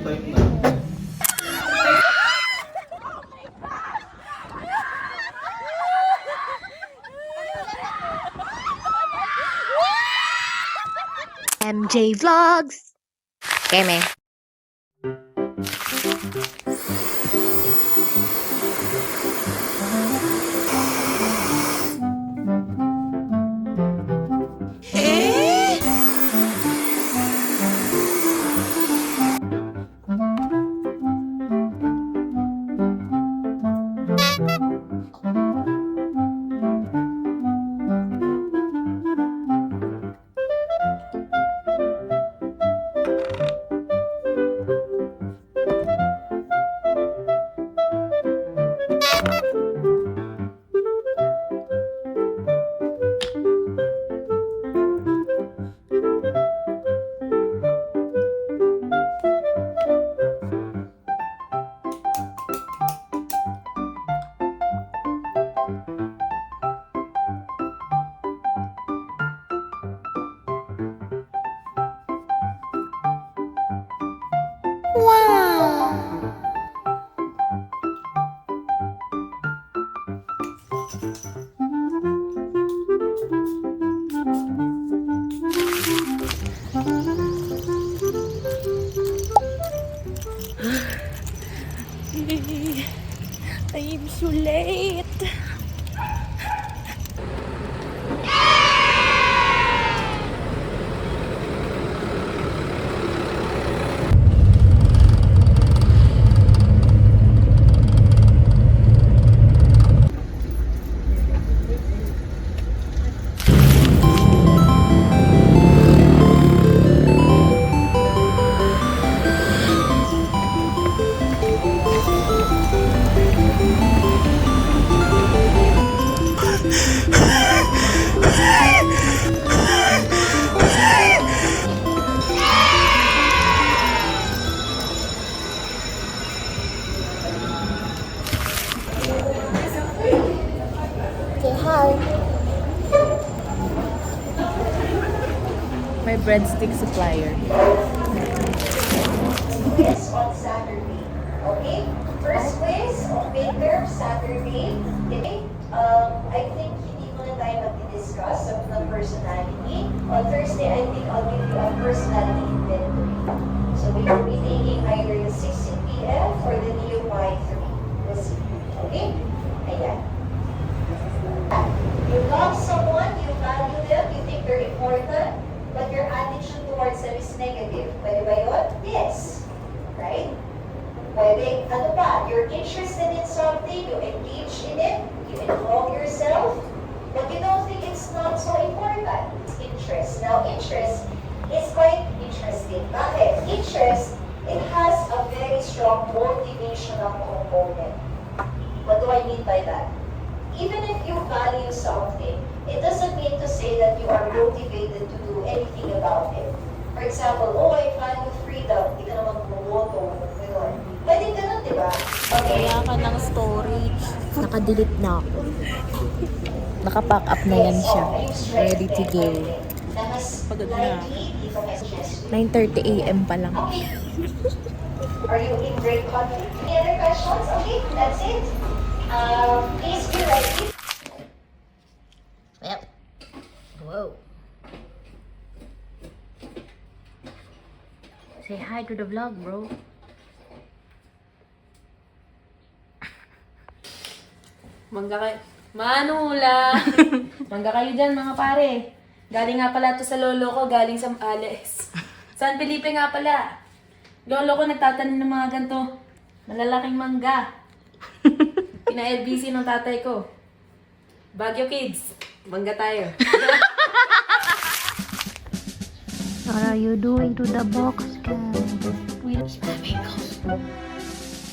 type na. MJ Vlogs. Okay, man. I'm so late. My breadstick supplier. Yes, on Saturday. Okay? First quiz on midterm Saturday. Okay? I think hindi mo na tayo mag-discuss ng personality. On Thursday, I think I'll give you a personality inventory. So we will be taking either the 16 p.m. or the NEOY 3. We'll see. Okay? Ayan. You love someone, you value them, you think they're important, but your attitude towards them is negative. Pwede ba yun? Yes. Right? Pwede, ano pa, you're interested in something, you engage in it, you involve yourself, but you don't think it's not so important. It's interest. Now, interest is quite interesting. Bakit? Interest, it has a very strong motivational component. What do I mean by that? Even if you value something, it doesn't mean to say that you are motivated to do anything about it. For example, oh, I value freedom. Hindi ka naman bumoto. Gano'n. Pwede ganun, di ba? Okay. Kaya ka ng storage. Naka-delete na ako. Naka-pack up na yan siya. Ready to go. Pagod na. 9:30 AM pa lang. Okay. Are you in great conflict? Any other questions? Okay, that's it. Please be ready. Well, whoa. Say hi to the vlog, bro. Mangga kayo. Manula! Mangga kayo dyan, mga pare. Galing nga pala to sa lolo ko, galing sa Alex. San Felipe nga pala. Lolo ko nagtatanim ng mga ganito. Malalaking mangga. Pina-LBC ng tatay ko. Baguio kids, mangga tayo. What are you doing to the box, cat? Where's my mangoes?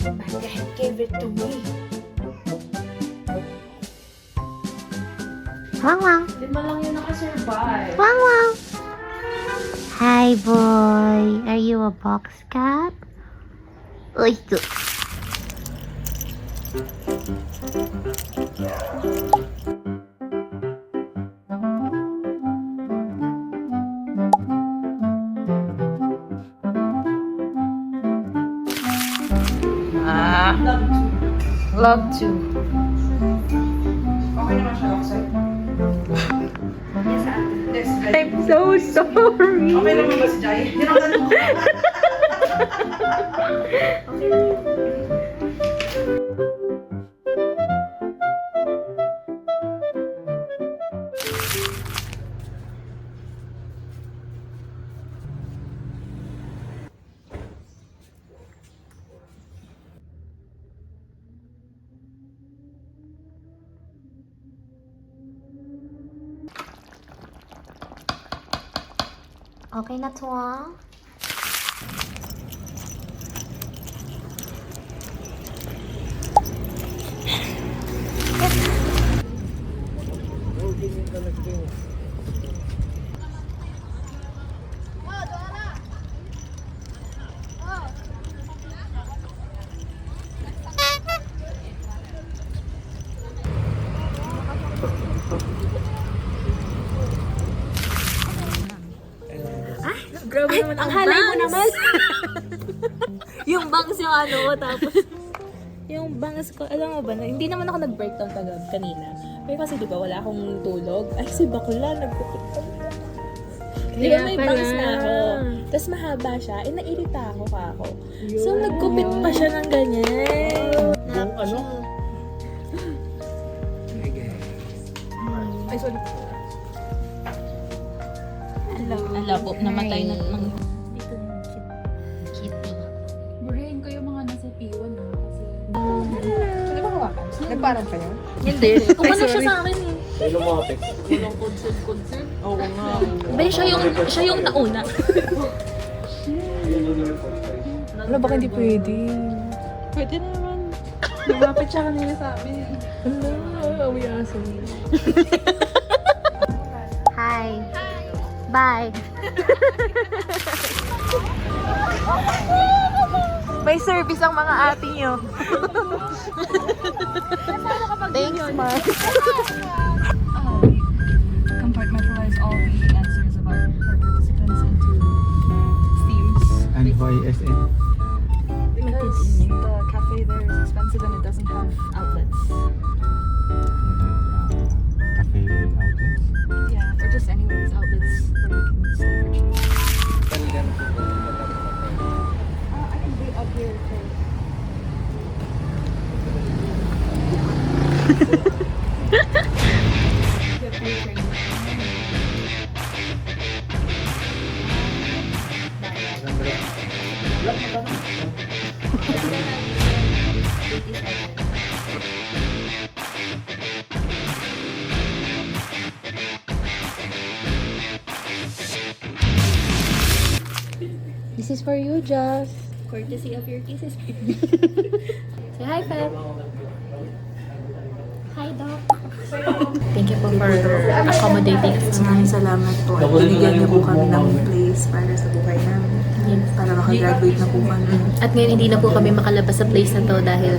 Mangga gave it to me. Wang wang. Lima lang yun nakasurvive. Wang wang. Hi, boy. Are you a box cat? Uy, Ah. Vlog 2. Okay naman siya, Roxanne. I'm so sorry. Okay naman ba si Jai? Hindi naman ganun. Okay na to, ah. Grabe naman ang halay mo naman. Yung bangs yung ano ko, tapos yung bangs ko, alam mo ba, na, hindi naman ako nag-breakdown kanina. Pero kasi di ba wala akong tulog. Ay, si bakla, nagkupit ka. Di ba may bangs na ako? Tapos mahaba siya, eh nairita ako ka ako. So nagkupit pa siya ng ganyan. Yung ano? Ay, sorry. Alabo, namatay na ng... Kitty. Burahin ko yung mga nasa P1 ha, kasi... Hindi ba hawakan? Nagparang kayo? Hindi. Umano siya sa akin eh. Walang concert. Oo nga. Ba, siya yung nauna. Ano, baka hindi pwede? Pwede na naman. Lumapit siya kanina sa amin. Ano, awi aso. Hi. Bye. May service ang mga ate nyo. Thanks, ma. Compartmentalize all the answers of our participants into themes. And why SM? Because the cafe there is expensive and it doesn't have outlets. Cafe outlets. Yeah, or just anywhere with outlets where you can stay for cheap. I can wait up here for... This is for you, Joss. Courtesy of your kisses. Say hi, Pep. Hi, Doc. Thank you po for accommodating us. Maraming salamat po. At binigyan niyo po kami ng place para sa buhay namin. Para makagraduate na po kami. At ngayon hindi na po kami makalabas sa place na to dahil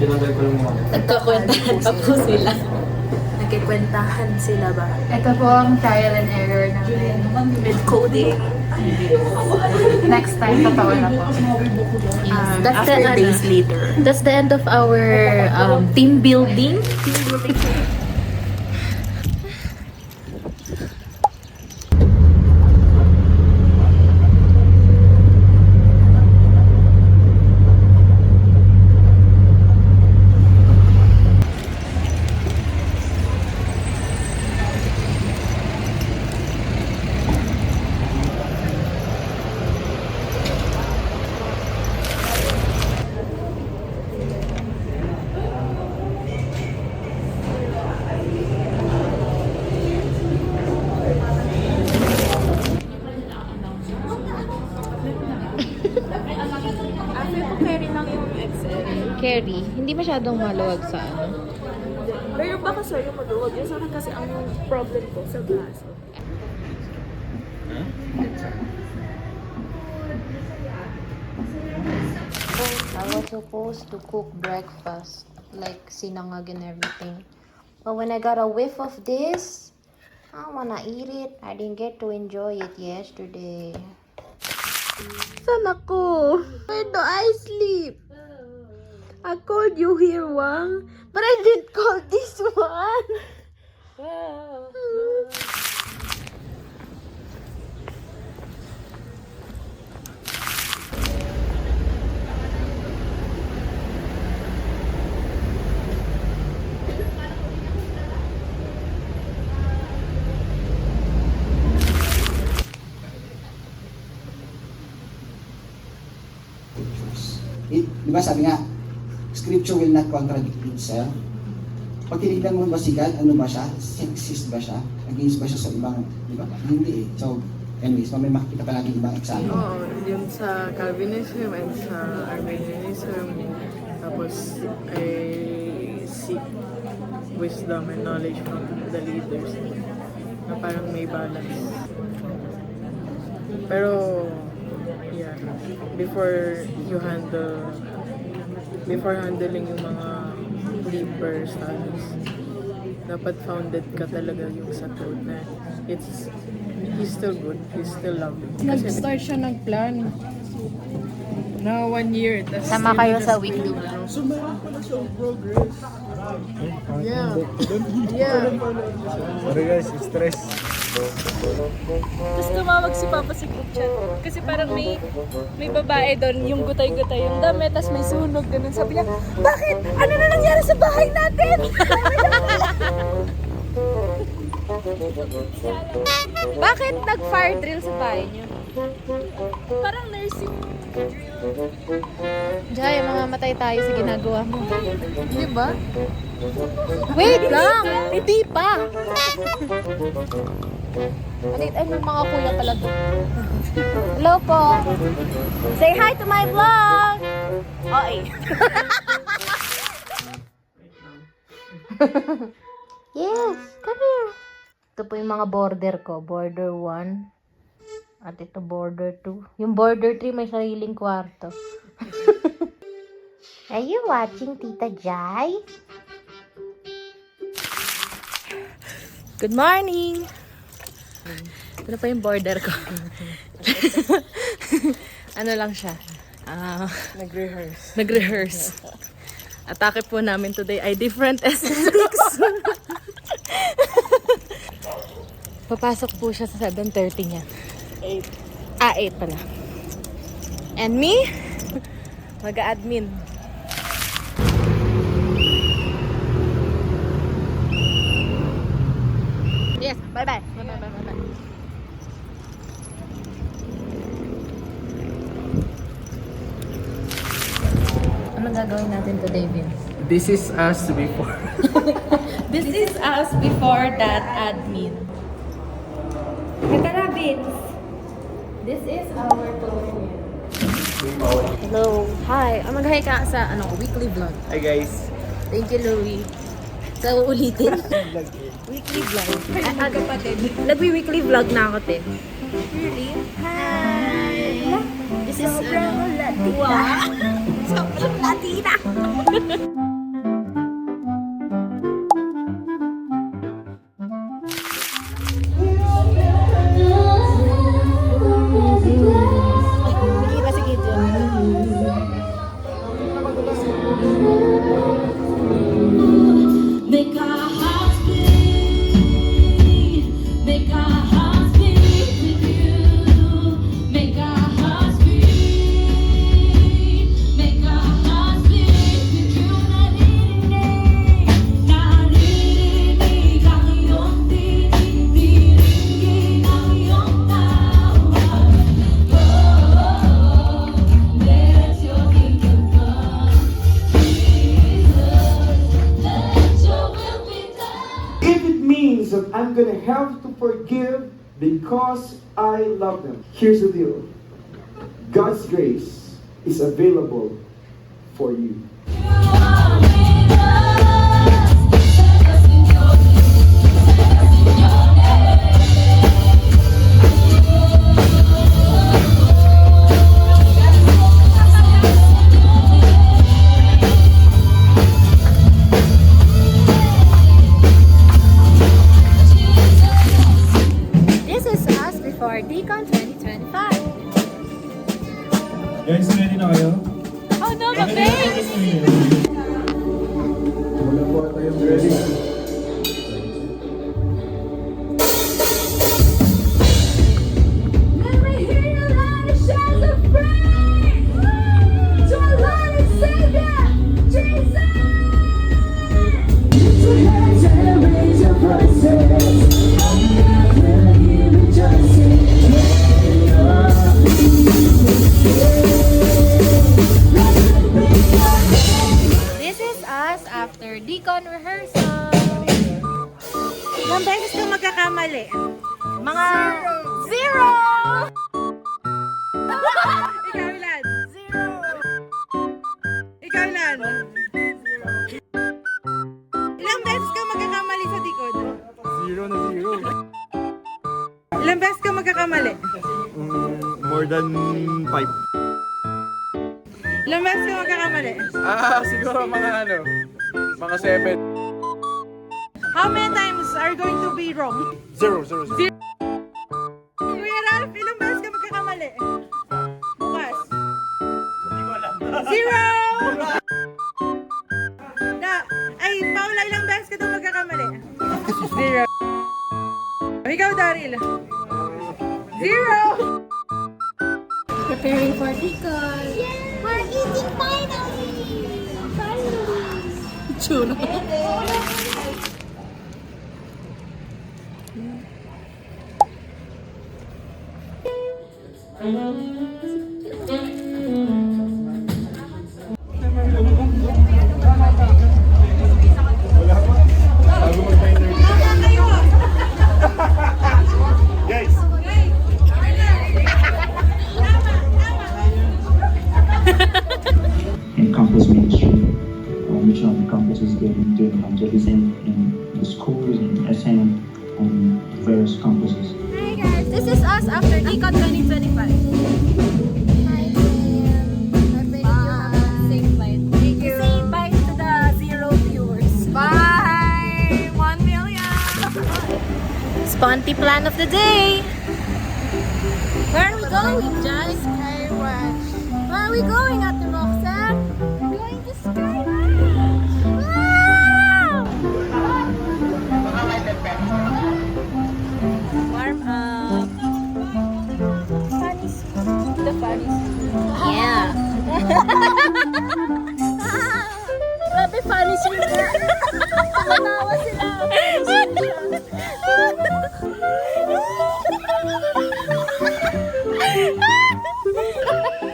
nagkakwentahan pa po sila. Nagkikwentahan sila ba? Ito po ang trial and error namin. With coding. Next time, totoo na po. That's After the, days later. That's the end of our team building. Carry, hindi masyadong maluwag sa ano. Pero baka sir yung maluwag. Yung sa akin kasi ang problem ko sa braso. I was supposed to cook breakfast, like sinangag and everything. But when I got a whiff of this, I wanna eat it. I didn't get to enjoy it yesterday. Saan ako? Where do I sleep? I called you here, Wang. But I didn't call this one. Di ba sabi nga, scripture will not contradict itself. Pag tinignan mo ba si God, ano ba siya? Sexist ba siya? Against ba siya sa ibang, di ba? Hindi eh. So, anyways, may makikita pa natin ibang example. Oo, yung sa Calvinism and sa Arminianism. Tapos, I seek wisdom and knowledge from the leaders na parang may balance. Pero, yeah, before handling yung mga deeper studies, dapat founded ka talaga yung sa truth na he's still good, he's still lovely. Nag-start siya nagplan na 1 year. Sama kayo sa weekly. So meron pala siyang progress. Yeah. Yeah. Sorry guys, stress. Tapos tumawag si Papa sa group chat. Kasi parang may babae doon, yung gutay-gutay yung damit, tapos may sunog ganun. Sabi niya, bakit? Ano na nangyari sa bahay natin? Bakit nag-fire drill sa bahay niyo? Parang nursing drill. Jaya, mamamatay tayo sa ginagawa mo. Di ba? Wait lang! Hindi pa! Ay, may mga kuya pala doon. Hello po! Say hi to my vlog! Okay. Yes, come here. Ito po yung mga border ko. Border 1. At ito border 2. Yung border 3 may sariling kwarto. Are you watching Tita Jai? Good morning! Ito na pa yung border ko. Ano lang siya? Nag-rehearse. Atake po namin today ay different aesthetics. Papasok po siya sa 7:30 niya. 8 pala. And me? Mag-a-admin. Yes, bye-bye. Bye-bye. Anong gagawin natin today, Vince? This is us before. This is us before that admin. Tara, Vince. This is our tutorial. Hello. Hi. Mag-hi ka sa weekly vlog. Hi guys. Thank you, Louie. So, ulitin. Weekly vlog. Nagwi-weekly vlog na ako, te. Really? Hi! This is, Latina. Sobrang Latina! Nakikita si Gideon. Make our hearts beat, make our hearts beat with you. Make our hearts beat, make our hearts beat with you. Narinig ang iyong tinig, diringgin ang iyong tawag. Oh, let your kingdom come, Jesus. Let your will be done. If it means that I'm gonna have to forgive because I love them, here's the deal. God's grace is available for you. You are with us. Set us in your name. Set us in your This is us before DCON 2025. Guys, ready na kayo? Oh no, babe! Deacon rehearsal. Ilang beses ka magkakamali? Mga zero! Ikaw ilan? Ikaw ilan? Ilang beses ka magkakamali sa likod? 0 na 0. Ilang beses ka magkakamali? More than 5. Ilang beses ka magkakamali? Siguro mga mga 7. How many times are going to be wrong? 0. Kuya Ralph, ilang beses ka magkakamali? Bukas. Zero! Paula, ilang beses ka daw magkakamali? Zero. Ikaw, Daryl? Zero! Preparing for Deacon. We're eating finally! Chulo. In campus ministry, which of the campuses doing evangelism in the schools, in SM, on various campuses. Hi guys, this is us after Deacon 2025. Hi team. I pray that you have a safe flight. Thank you. Say bye to the 0 viewers. Bye! 1 million! Sponty plan of the day. Where are we going, Jazz? Skywatch. Where are we going, Ate Roxanne? We're going to Skywatch. Wow! Warm up. The funny Yeah. Grabe, funny sweeter. Tumatawa sila.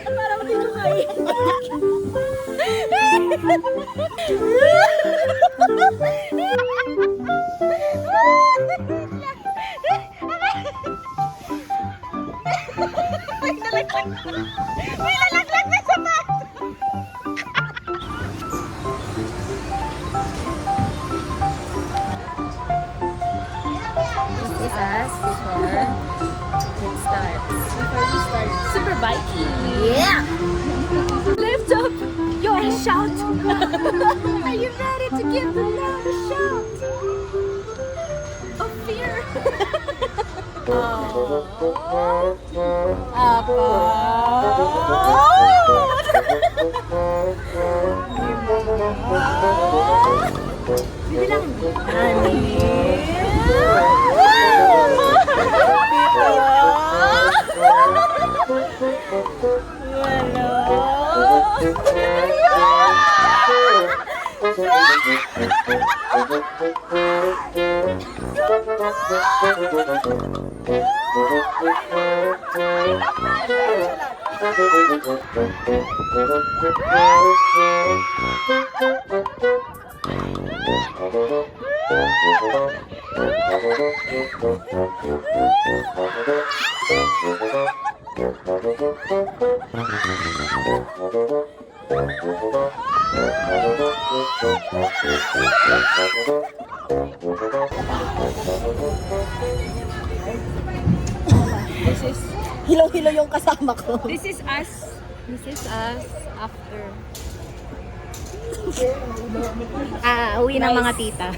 Parang hindi ko kaya. May lalaglag na sapat. This is us before it starts. Before we start, super biking. Yeah! Lift up your shout. Are you ready to give the Lord a shout of fear? Hilo-hilo yung kasama ko. This is us. This is us after. Uwi ng mga tita.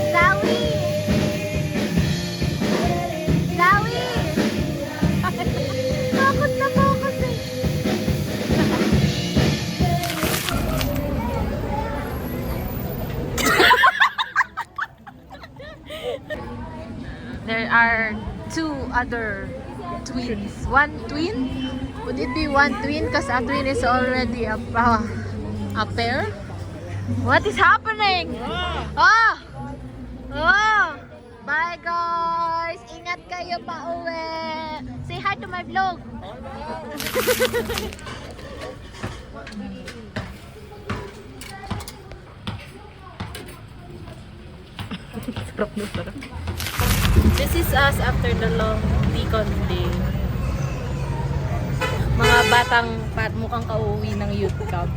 Dawi! Dawi! Focus na focus eh. There are 2 other twins. One twin? Would it be one twin? Because a twin is already a pair. What is happening? Oh! Oh! Bye guys! Ingat kayo pa uwi! Say hi to my vlog! Sarap na sarap. This is us after the long weekend day. Mga batang mukhang kauwi ng youth camp.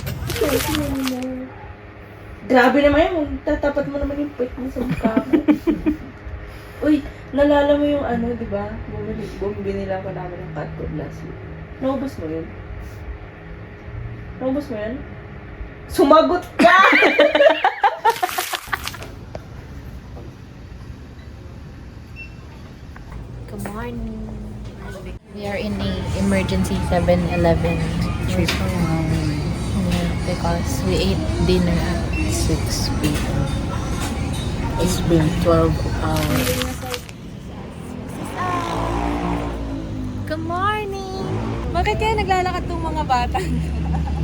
Grabe naman yun. Tatapat mo naman yung puwet mo sa mukha ko. Uy, nalala mo yung ano, di ba? Bumili lang ko namin ng cat food last week. Naubos mo yun? Naubos mo yun? Sumagot ka! Good morning. We are in a emergency 7-Eleven trip. Yeah, because we ate dinner at 6 p.m. It's been 12 hours. Good morning! Bakit kaya naglalakad tong mga bata?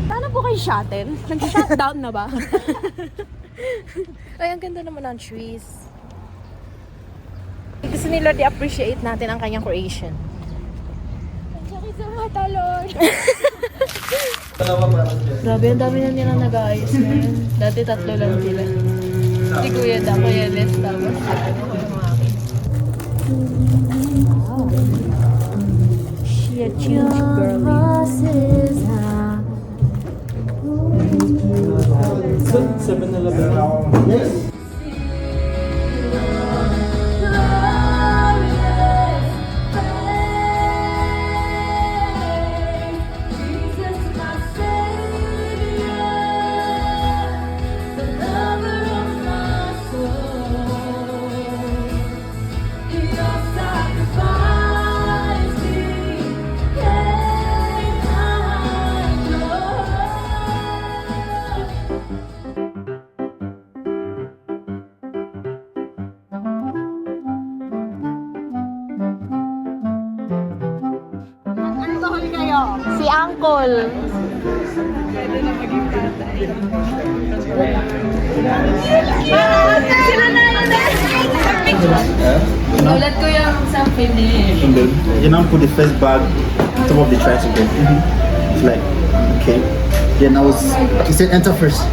Paano po kayo shotin? Nag-shutdown na ba? Ay, ang ganda naman ng trees. Gusto ni Lord i-appreciate natin ang kanyang creation. Ang sakit sa mata, Lord. Grabe, ang dami na nilang nag-aayos ngayon. Dati 3 lang sila. Si Kuya Da, Kuya Les, tapos ano ko yung mga akin. Si Uncle. Ulat ko yung sa finish. And then you now put the first bag on top of the tricycle. It's like, okay. Then I was, he said enter first.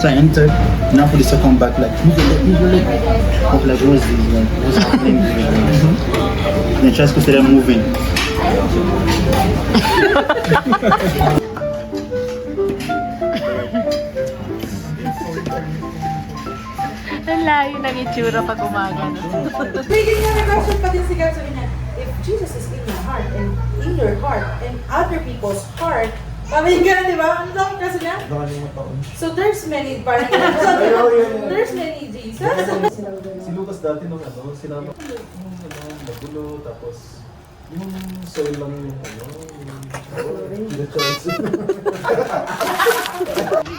So I entered. Now put the second bag, like, move your leg, move your leg. I was like, what's this? Like, what's happening? Then the tricycle started moving. Ang layo ng itsura pag umaga. Bigyan niya na question pa din si God. Sabi niya, if Jesus is in your heart and in your heart and other people's heart, sabi niya, di ba? Ano daw ang kaso niya? So there's many parts. There's many Jesus. Si Lucas dati nung ano, sinama ko yung nagulo, tapos yung soil lang yung ano, yung choice.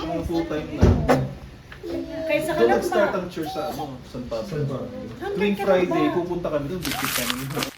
Yung full time na. Kaysa ka Doon lang nag-start ba? ang church sa ano, San Pablo. Tuwing Friday, pupunta kami doon, bigit kami.